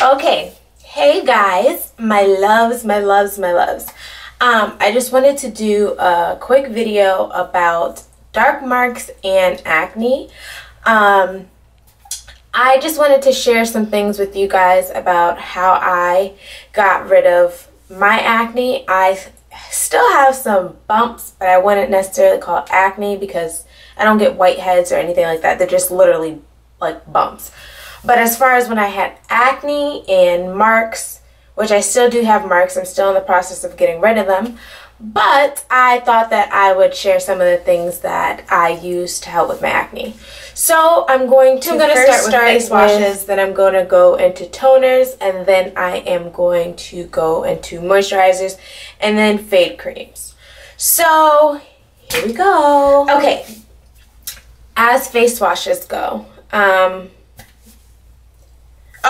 Okay, hey guys, my loves. I just wanted to do a quick video about dark marks and acne. I just wanted to share some things with you guys about how I got rid of my acne. I still have some bumps, but I wouldn't necessarily call it acne because I don't get whiteheads or anything like that. They're just literally like bumps. But as far as when I had acne and marks, which I still do have marks, I'm still in the process of getting rid of them. But I thought that I would share some of the things that I use to help with my acne. So I'm going to first start with face washes, then I'm going to go into toners, and then I am going to go into moisturizers, and then fade creams. So here we go. Okay, as face washes go,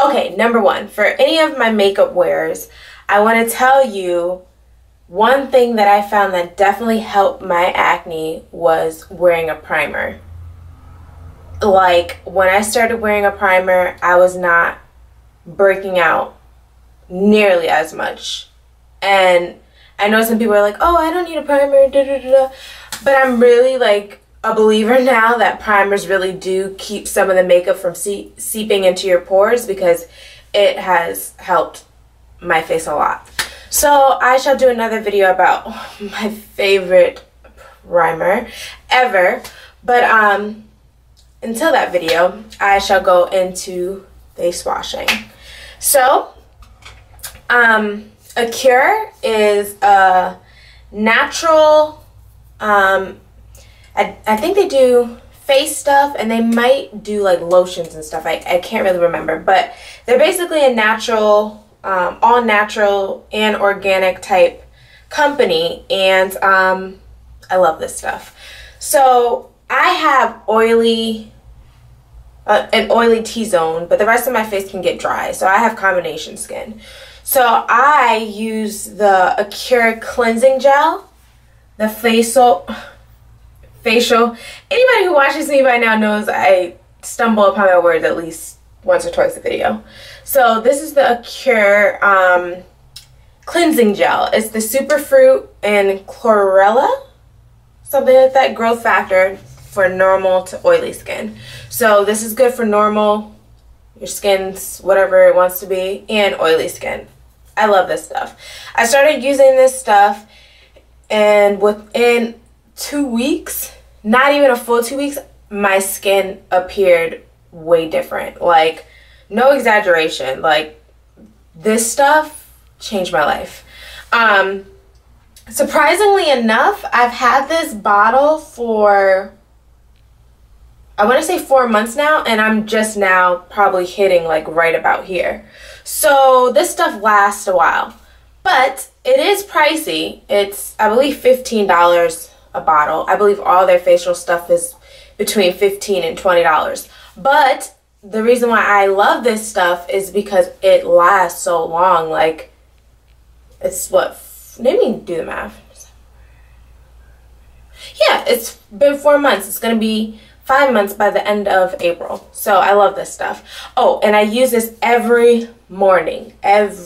okay, number one, for any of my makeup wearers, I want to tell you one thing that I found that definitely helped my acne was wearing a primer. Like, when I started wearing a primer, I was not breaking out nearly as much. And I know some people are like, oh, I don't need a primer, but I'm really like a believer now that primers really do keep some of the makeup from seeping into your pores, because it has helped my face a lot. So I shall do another video about my favorite primer ever, but until that video, I shall go into face washing. So a cure is a natural, I think they do face stuff, and they might do like lotions and stuff. I can't really remember, but they're basically a natural, all natural and organic type company, and I love this stuff. So I have an oily T-zone, but the rest of my face can get dry, so I have combination skin. So I use the Acure cleansing gel, the facial. Anybody who watches me by now knows I stumble upon my words at least once or twice a video. So this is the Acure cleansing gel. It's the superfruit and chlorella, something like that, growth factor for normal to oily skin. So this is good for normal, your skin's whatever it wants to be, and oily skin. I love this stuff. I started using this stuff, and within 2 weeks, not even a full 2 weeks, my skin appeared way different. Like, no exaggeration. Like, this stuff changed my life. Surprisingly enough, I've had this bottle for, I want to say 4 months now, and I'm just now probably hitting like right about here. So this stuff lasts a while, but it is pricey. It's, I believe, $15 a bottle. I believe all their facial stuff is between $15 and $20. But the reason why I love this stuff is because it lasts so long. Like, it's what, let me do the math. Yeah, it's been 4 months. It's going to be 5 months by the end of April. So I love this stuff. Oh, and I use this every morning. And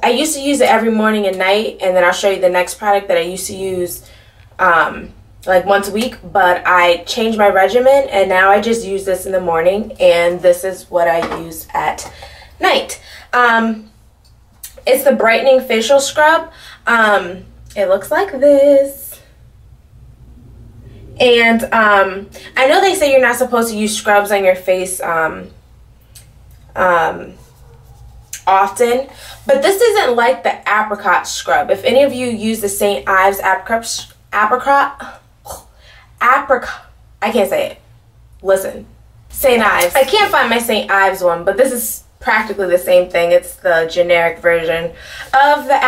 I used to use it every morning and night, and then I'll show you the next product that I used to use like once a week, but I changed my regimen, and now I just use this in the morning, and this is what I use at night. It's the Brightening facial scrub. It looks like this. And I know they say you're not supposed to use scrubs on your face often, but this isn't like the apricot scrub. If any of you use the St. Ives apricot, I can't say it. Listen, St. Ives. I can't find my St. Ives one, but this is practically the same thing. It's the generic version of the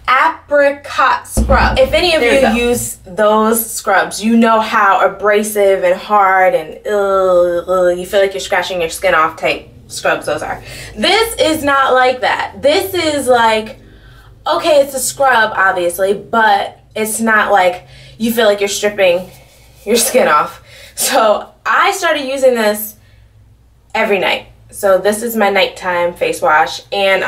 apricot scrub. If any of you use those scrubs, you know how abrasive and hard and you feel like you're scratching your skin off type scrubs those are. This is not like that. This is like, okay, it's a scrub obviously, but it's not like you feel like you're stripping your skin off. So I started using this every night. So this is my nighttime face wash, and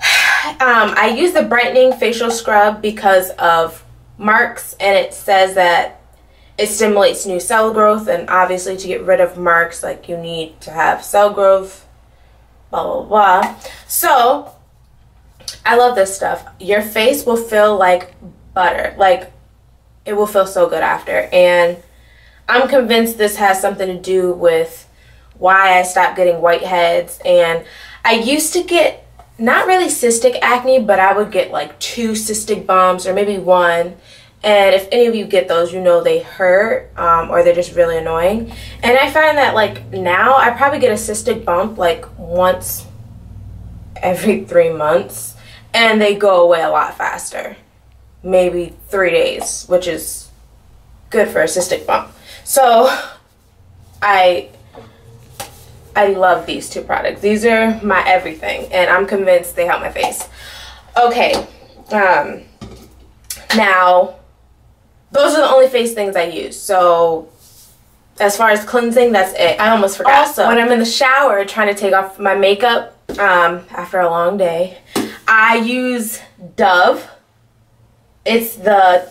I use the Brightening facial scrub because of marks, and it says that it stimulates new cell growth, and obviously to get rid of marks, like, you need to have cell growth, blah blah blah. So I love this stuff. Your face will feel like butter, like it will feel so good after, and I'm convinced this has something to do with why I stopped getting whiteheads. And I used to get not really cystic acne, but I would get like 2 cystic bumps or maybe 1. And if any of you get those, you know they hurt, or they're just really annoying. And I find that, like, now I probably get a cystic bump like once every 3 months, and they go away a lot faster. Maybe 3 days, which is good for a cystic bump. So I love these 2 products. These are my everything, and I'm convinced they help my face. Okay, now those are the only face things I use. So as far as cleansing, that's it. I almost forgot. Also, when I'm in the shower trying to take off my makeup after a long day, I use Dove. It's the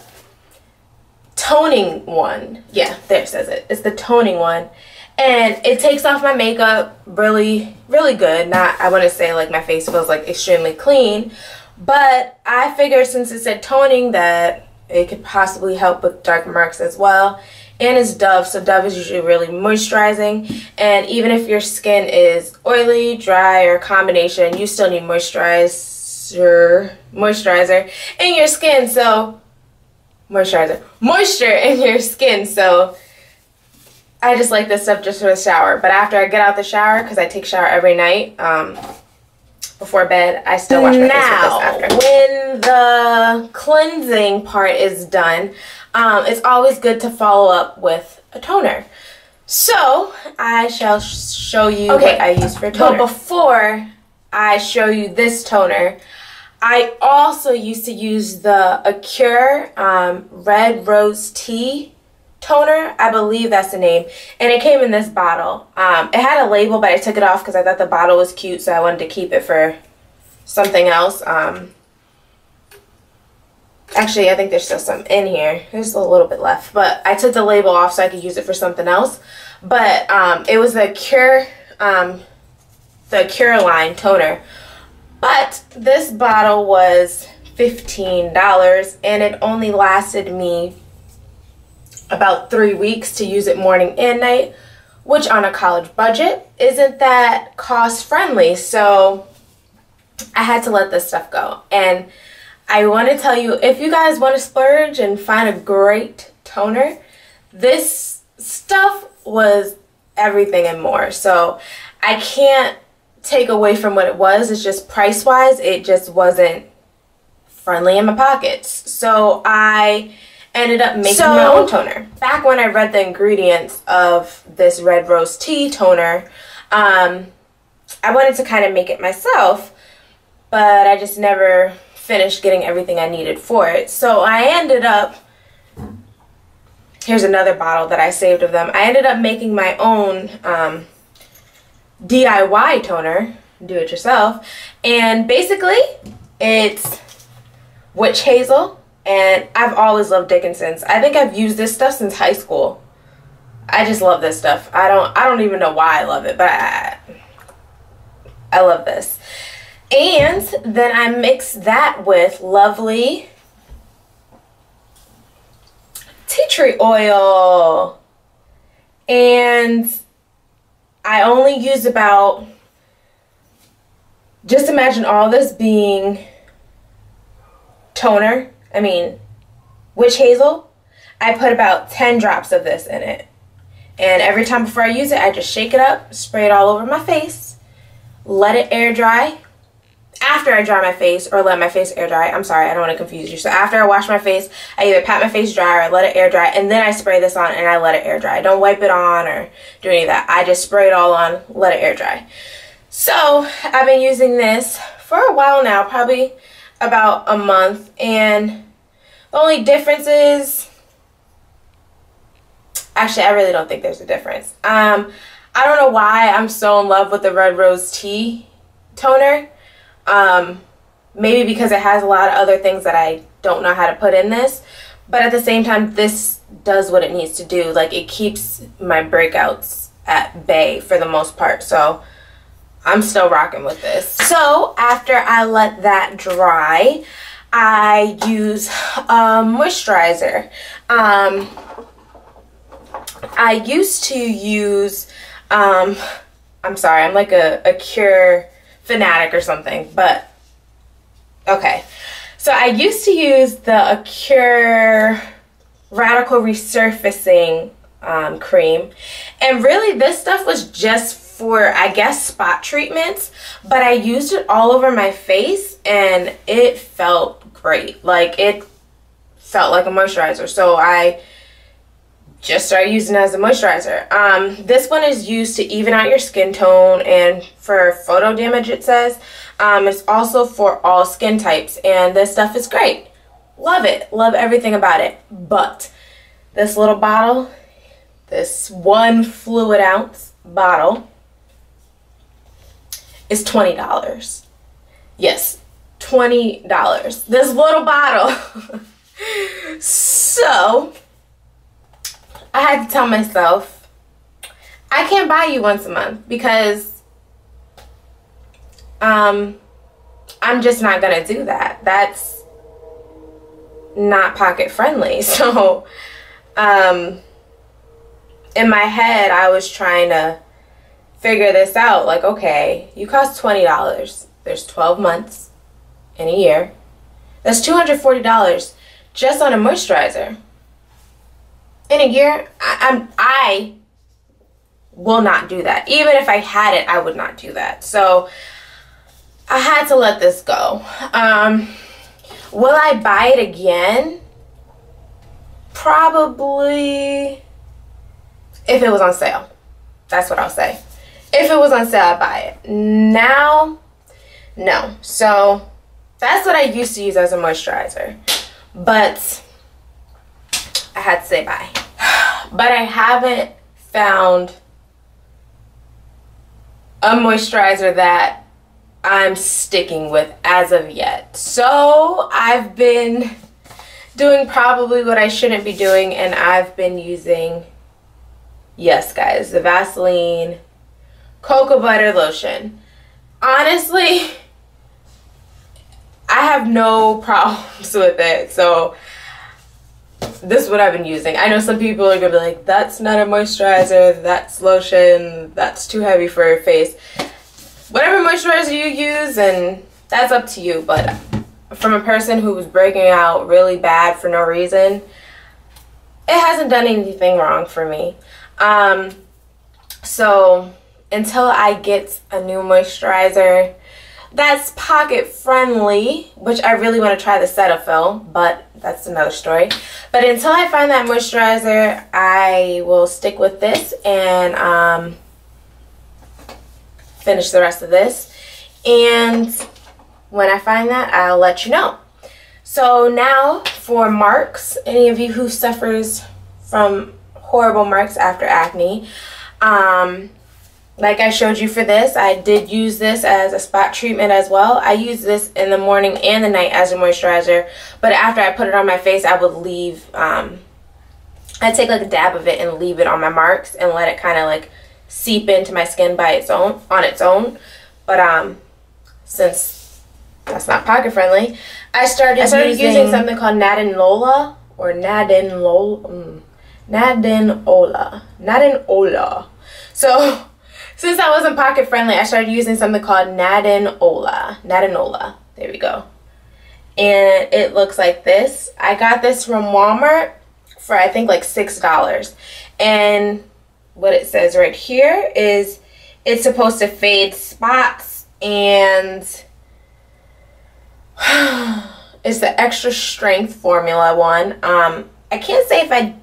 toning one. Yeah, there it says it. It's the toning one. And it takes off my makeup really, really good. Not, I wouldn't say like my face feels like extremely clean, but I figured since it said toning that it could possibly help with dark marks as well. And it's Dove, so Dove is usually really moisturizing. And even if your skin is oily, dry, or a combination, you still need moisture in your skin. So moisture in your skin. So I just like this stuff just for the shower. But after I get out the shower, because I take a shower every night before bed, I still wash my face with this after. When the cleansing part is done, it's always good to follow up with a toner. So I shall show you what I use for toner. But before I show you this toner, I also used to use the Acure Red Rose Tea toner. I believe that's the name, and it came in this bottle. It had a label, but I took it off because I thought the bottle was cute, so I wanted to keep it for something else. Actually, I think there's still some in here. There's a little bit left, but I took the label off so I could use it for something else. But it was the Acure line toner. But this bottle was $15, and it only lasted me about 3 weeks to use it morning and night, which on a college budget isn't that cost friendly. So I had to let this stuff go. And I want to tell you, if you guys want to splurge and find a great toner, this stuff was everything and more. So I can't take away from what it was. It's just price wise, it just wasn't friendly in my pockets. So I ended up making my own toner. Back when I read the ingredients of this Red Rose Tea toner, I wanted to kind of make it myself, but I just never finished getting everything I needed for it. So I ended up, here's another bottle that I saved of them. I ended up making my own DIY toner, do it yourself, and basically it's witch hazel, and I've always loved Dickinson's. I think I've used this stuff since high school. I just love this stuff. I don't even know why I love it, but I love this. And then I mix that with Lovely tea tree oil, and I only use about, just imagine all this being toner, witch hazel. I put about 10 drops of this in it. And every time before I use it, I just shake it up, spray it all over my face, let it air dry. After I dry my face, or let my face air dry, I'm sorry, I don't want to confuse you. So after I wash my face, I either pat my face dry or let it air dry, and then I spray this on and I let it air dry. I don't wipe it on or do any of that. I just spray it all on, let it air dry. So I've been using this for a while now, probably about a month, and the only difference is Actually, I really don't think there's a difference. I don't know why I'm so in love with the Red Rose Tea toner. Maybe because it has a lot of other things that I don't know how to put in this. But at the same time, this does what it needs to do. Like, it keeps my breakouts at bay for the most part. So I'm still rocking with this. So after I let that dry, I use a moisturizer. I used to use, I'm sorry, I'm like a Cure fanatic or something, but okay. So I used to use the Cure Radical Resurfacing cream, and really this stuff was just for, I guess, spot treatments, but I used it all over my face and it felt great. Like, it felt like a moisturizer, so I just started using it as a moisturizer. This one is used to even out your skin tone and for photo damage, it says. It's also for all skin types, and this stuff is great. Love it. Love everything about it. But this little bottle, this 1 fluid ounce bottle, is $20. Yes, $20. This little bottle. So I had to tell myself, I can't buy you once a month because I'm just not gonna do that. That's not pocket friendly. So in my head, I was trying to figure this out. Like, okay, you cost $20. There's 12 months in a year. That's $240 just on a moisturizer. In a year, I will not do that. Even if I had it, I would not do that. So I had to let this go. Will I buy it again? Probably if it was on sale. That's what I'll say. If it was on sale, I'd buy it. Now, no. So that's what I used to use as a moisturizer. But I had to say bye. But I haven't found a moisturizer that I'm sticking with as of yet. So I've been doing probably what I shouldn't be doing, and I've been using, yes guys, the Vaseline Cocoa Butter Lotion. Honestly, I have no problems with it. So this is what I've been using. I know some people are gonna be like, that's not a moisturizer, that's lotion, that's too heavy for your face. Whatever moisturizer you use, and that's up to you. But from a person who was breaking out really bad for no reason, it hasn't done anything wrong for me. So until I get a new moisturizer that's pocket friendly, which I really want to try the Cetaphil, but that's another story. But until I find that moisturizer, I will stick with this and finish the rest of this. And when I find that, I'll let you know. So now for marks, any of you who suffers from horrible marks after acne, like I showed you for this, I did use this as a spot treatment as well. I use this in the morning and the night as a moisturizer, but after I put it on my face, I would leave, I'd take like a dab of it and leave it on my marks and let it kind of like seep into my skin by its own, on its own. But since that's not pocket friendly, I started using something called Nadinola, or Nadinola. So since I wasn't pocket friendly, I started using something called Nadinola. There we go. And it looks like this. I got this from Walmart for I think like $6. And what it says right here is it's supposed to fade spots, and it's the extra strength formula one. I can't say if I've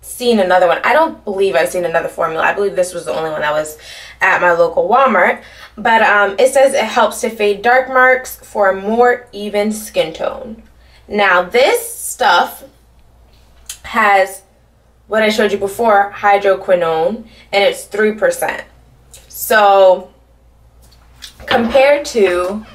seen another one. I don't believe I've seen another formula. I believe this was the only one that was at my local Walmart. But it says it helps to fade dark marks for a more even skin tone. Now this stuff has what I showed you before, hydroquinone, and it's 3%. So compared to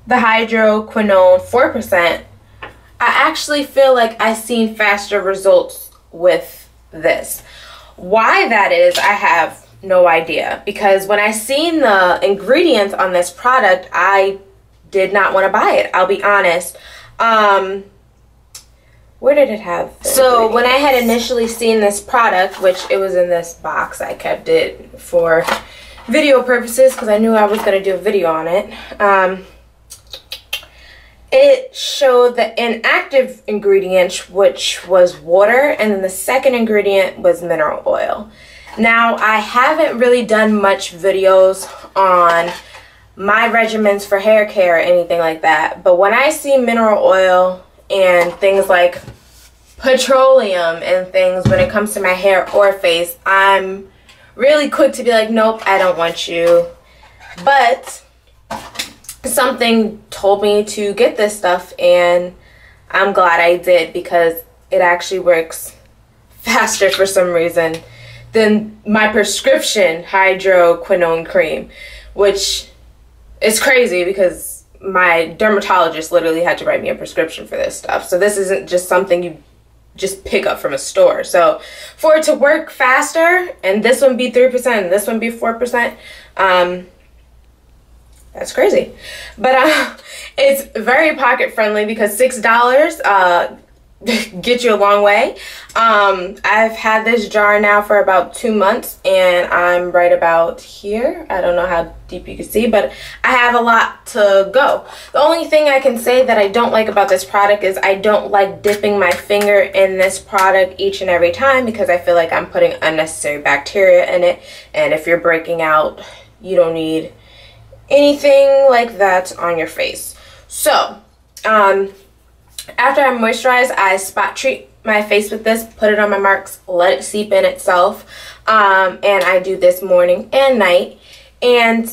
the hydroquinone 4%, I actually feel like I've seen faster results with this. Why that is, I have no idea, because when I seen the ingredients on this product, I did not want to buy it. I'll be honest. Where did it have? So when I had initially seen this product, which it was in this box, I kept it for video purposes because I knew I was going to do a video on it. It showed the inactive ingredient, which was water, and then the second ingredient was mineral oil. Now, I haven't really done much videos on my regimens for hair care or anything like that, but when I see mineral oil and things like petroleum and things when it comes to my hair or face, I'm really quick to be like, nope, I don't want you. But something told me to get this stuff, and I'm glad I did, because it actually works faster for some reason than my prescription hydroquinone cream, which is crazy because my dermatologist literally had to write me a prescription for this stuff. So this isn't just something you just pick up from a store. So for it to work faster, and this one be 3% and this one be 4%, that's crazy. But it's very pocket friendly because $6 get you a long way. I've had this jar now for about 2 months, and I'm right about here. I don't know how deep you can see, but I have a lot to go. The only thing I can say that I don't like about this product is I don't like dipping my finger in this product each and every time, because I feel like I'm putting unnecessary bacteria in it, and if you're breaking out, you don't need anything like that on your face. So after I moisturize, I spot treat my face with this, put it on my marks, let it seep in itself, and I do this morning and night. And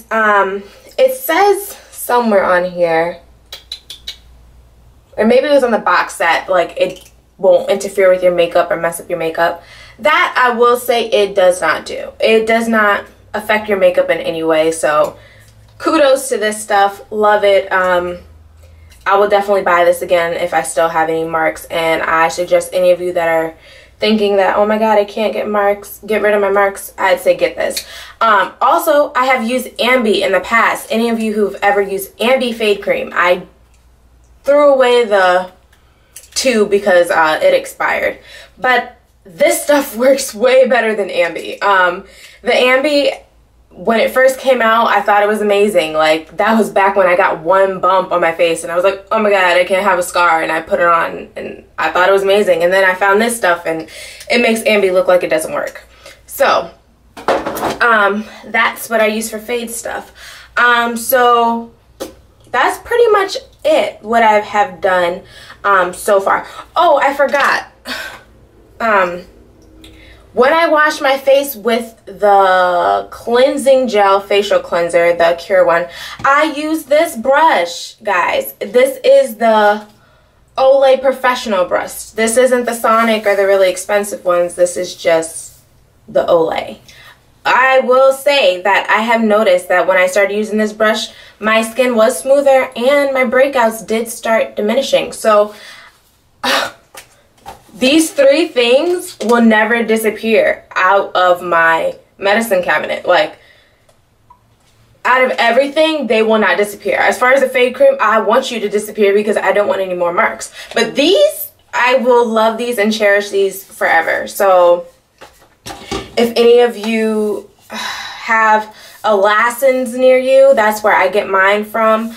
it says somewhere on here, or maybe it was on the box, that like it won't interfere with your makeup or mess up your makeup. That I will say it does not do. It does not affect your makeup in any way, so kudos to this stuff. Love it. I will definitely buy this again if I still have any marks, and I suggest any of you that are thinking that, oh my god, I can't get rid of my marks, I'd say get this. Also, I have used Ambi in the past. Any of you who've ever used Ambi Fade Cream, I threw away the tube because it expired. But this stuff works way better than Ambi. The Ambi, when it first came out, I thought it was amazing. Like, that was back when I got one bump on my face and I was like, oh my god, I can't have a scar, and I put it on and I thought it was amazing. And then I found this stuff and it makes Ambi look like it doesn't work. So that's what I use for fade stuff. So that's pretty much it, what I have done so far. Oh, I forgot. When I wash my face with the cleansing gel facial cleanser, the Cure one, I use this brush, guys. This is the Olay Professional brush. This isn't the Sonic or the really expensive ones. This is just the Olay. I will say that I have noticed that when I started using this brush, my skin was smoother and my breakouts did start diminishing. So these three things will never disappear out of my medicine cabinet. Like, out of everything, they will not disappear. As far as the fade cream, I want you to disappear because I don't want any more marks. But these, I will love these and cherish these forever. So if any of you have a Lassens near you, that's where I get mine from.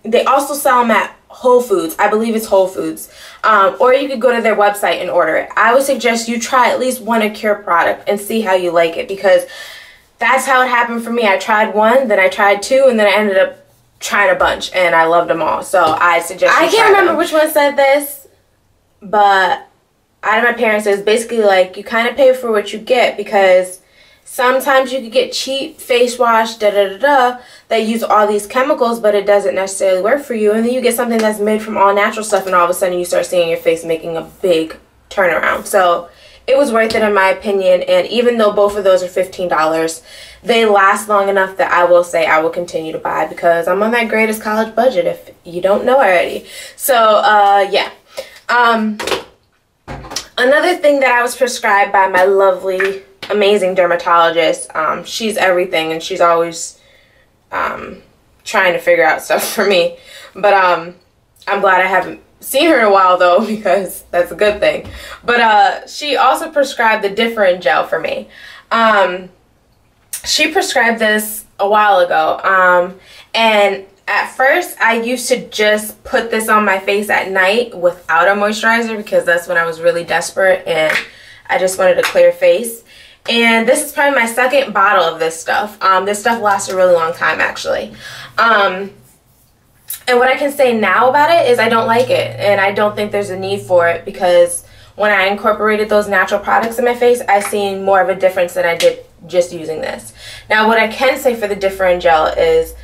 They also sell them at Whole Foods. I believe it's Whole Foods. Or you could go to their website and order it. I would suggest you try at least one Cure product and see how you like it, because that's how it happened for me. I tried one, then I tried two, and then I ended up trying a bunch, and I loved them all. So I suggest you try them. I can't remember which one said this, but out of my parents, it was basically like you kind of pay for what you get, because sometimes you could get cheap face wash that use all these chemicals, but it doesn't necessarily work for you. And then you get something that's made from all natural stuff, and all of a sudden you start seeing your face making a big turnaround. So it was worth it in my opinion. And even though both of those are $15, they last long enough that I will say I will continue to buy, because I'm on that greatest college budget, if you don't know already. So yeah. Another thing that I was prescribed by my lovely, amazing dermatologist, she's everything, and she's always trying to figure out stuff for me. But I'm glad I haven't seen her in a while though, because that's a good thing. But she also prescribed the different gel for me. She prescribed this a while ago, and at first I used to just put this on my face at night without a moisturizer, because that's when I was really desperate and I just wanted a clear face. And this is probably my second bottle of this stuff. This stuff lasts a really long time, actually. And what I can say now about it is I don't like it, and I don't think there's a need for it, because when I incorporated those natural products in my face, I seen more of a difference than I did just using this. Now, what I can say for the different gel is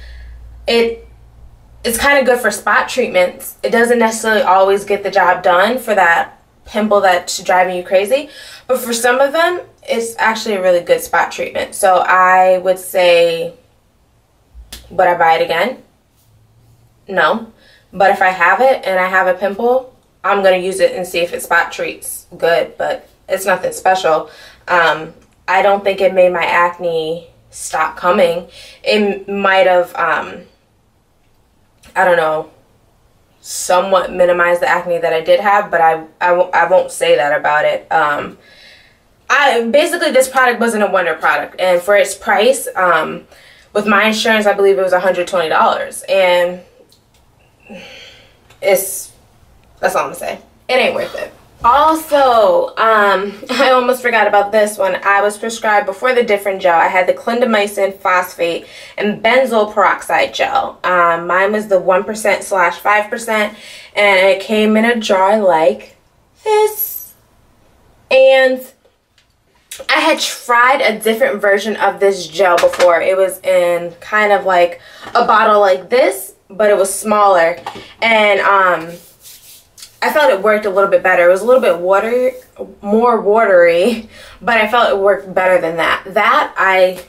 it's kind of good for spot treatments. It doesn't necessarily always get the job done for that pimple that's driving you crazy, but for some of them, it's actually a really good spot treatment. So I would say, would I buy it again? No. But if I have it and I have a pimple, I'm going to use it and see if it spot treats good, but it's nothing special. I don't think it made my acne stop coming. It might have, I don't know, somewhat minimized the acne that I did have, but I won't say that about it. Basically, this product wasn't a wonder product, and for its price, with my insurance, I believe it was $120, and that's all I'm gonna say. It ain't worth it. Also, I almost forgot about this one. I was prescribed before the different gel. I had the Clindamycin, Phosphate, and Benzoyl Peroxide gel. Mine was the 1%/5%, and it came in a jar like this. And I had tried a different version of this gel before. It was in kind of like a bottle like this, but it was smaller, and I felt it worked a little bit better. It was a little bit more watery, but I felt it worked better than that. That I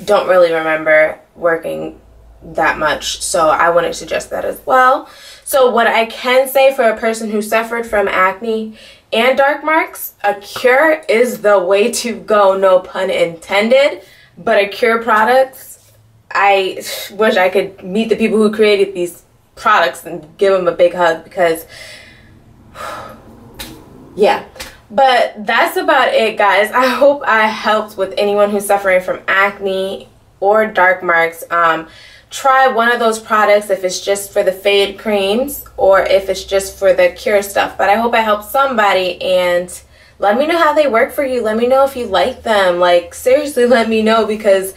don't really remember working that much, so I wouldn't suggest that as well. So what I can say for a person who suffered from acne and dark marks, a cure is the way to go, no pun intended. But a cure products, I wish I could meet the people who created these products and give them a big hug, because yeah. But that's about it, guys. I hope I helped with anyone who's suffering from acne or dark marks. Try one of those products if it's just for the fade creams or if it's just for the cure stuff. But I hope I helped somebody, and let me know how they work for you. Let me know if you like them. Like, seriously, let me know, because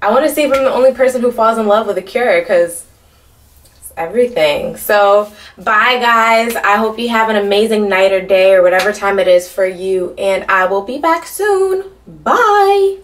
I want to see if I'm the only person who falls in love with a cure, because it's everything. So bye, guys. I hope you have an amazing night or day or whatever time it is for you, and I will be back soon. Bye.